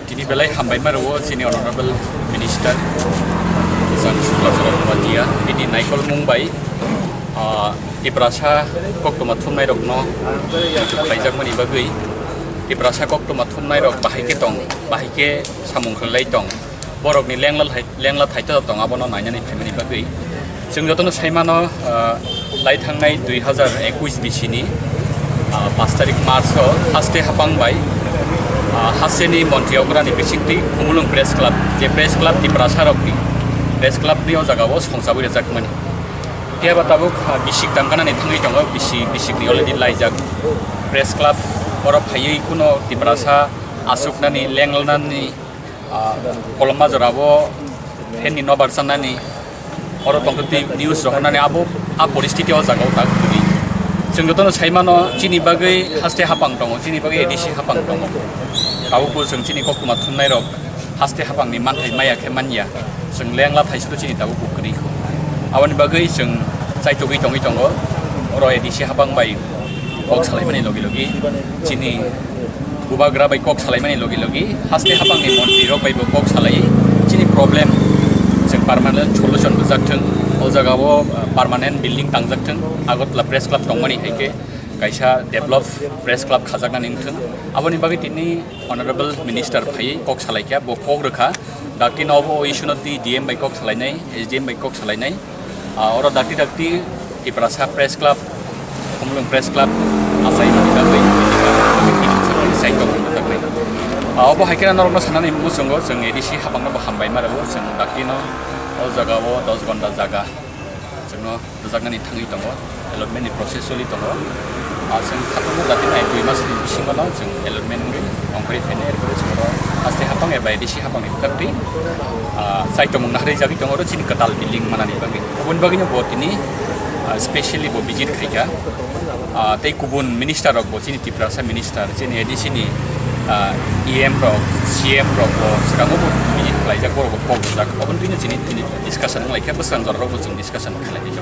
Dini belai hambai maru sini honorable minister sang Sulasana Muhatia ini naikol Mumbai di perasa kok tomatum naik rokno kaijak mani bagai di perasa kok tomatum naik rok bahike tong bahike samung kelai tong borok ni lengla thaita tong abono nanya ni family bagai जों जतन साइमानो लाइ थांनाय 2021 बिसिनि 5 तारिख मार्चआव हास्ते हापांबाय हासेनि मन्थ्रियावग्रानि बिसिंति खुमुलुं प्रेस क्लाब जे प्रेस क्लाब दि प्रासारकनि प्रेस क्लाबनि जागाव संसाबै जाकमोन टिया बाताबो बिसिक दामगानानै थाङै दङ बिसिकनि अलरेडि लाइजाक प्रेस क्लाब बर फायै कुनो दि प्रासा आसुकनानि लेंलनानि कलमा जराबो फेननि नबारसानानि orang tongkat news rohana ni abo परिस्थिति awak jaga tak jadi जों जतन साइमानो चिनि बागै हास्ते हापां दङ चिनि बागै एडिसि हापां दङ गावबो जों चिनि कक्टमा थुननाय रक हास्ते हापांनि मानथाय मायाखे मानिया जों लेंला थाइसुल चिनि दाबो बुकरिखौ आवानि बागै जों जायतगै दङै दङ अर एडिसि हापां बाय कक सालायमानि लगे लगे चिनि गुबाग्रा बाय कक सालायमानि लगे लगे हास्ते हापांनि मन्थ्रि रक बायबो कक सालायै चिनि प्रब्लेम जों पार्मानेन्ट सल्युसन बुजाकथों ओ जागाव पार्मानेन्ट बिल्डिं तांजाकथों आगतला प्रेस क्लाब दंमानि हायके गायसा डेभलप प्रेस क्लाब खाजाकनानै थों आबनि बागै दिनै अनारेबल मिनिस्टार फायै कक सालायखया बकक रोखा डाक्टि नबो इशुनति डीएम बाय कक सालायनाय एसडीएम बाय कक सालायनाय और डाक्टि टिप्रासा प्रेस क्लाब खुमलुं प्रेस क्लाब आसायनि बागै साइटआव बुजाकनाय अब हायकेना नरनो साननानै मुसुंगो जों एडिसि हाबांनो हामबाय मारबो जों डाक्टिनो ओ जागाव 10 घन्टा जागा जोंनो बुजाकनानै थाङै दङ एलटमेन्टनि प्रसेस सोलि दङ जों खाथुमो जाथे 2 मासनि सिङाव जों एलटमेन्टनि अंख्रि फैनाय एरबो जों हास्ते हाबां एबा एडिसि हाबांनि बुजाकति साइटआव मुंना हारै जागि दङ र चिनि कटाल बिल्डिं मानानि बागै गुबुन बागैनो बतिनि स्पेशली बो विजिट खायगा तै गुबुन मिनिस्टार रक चिनि टिप्रासा मिनिस्टार चिनि एडिसिनि EM pro, CM pro, sekarang aku bikin pelajar, aku pokok, aku pun punya jenis discussion, like apa sekarang orang aku discussion kali ini.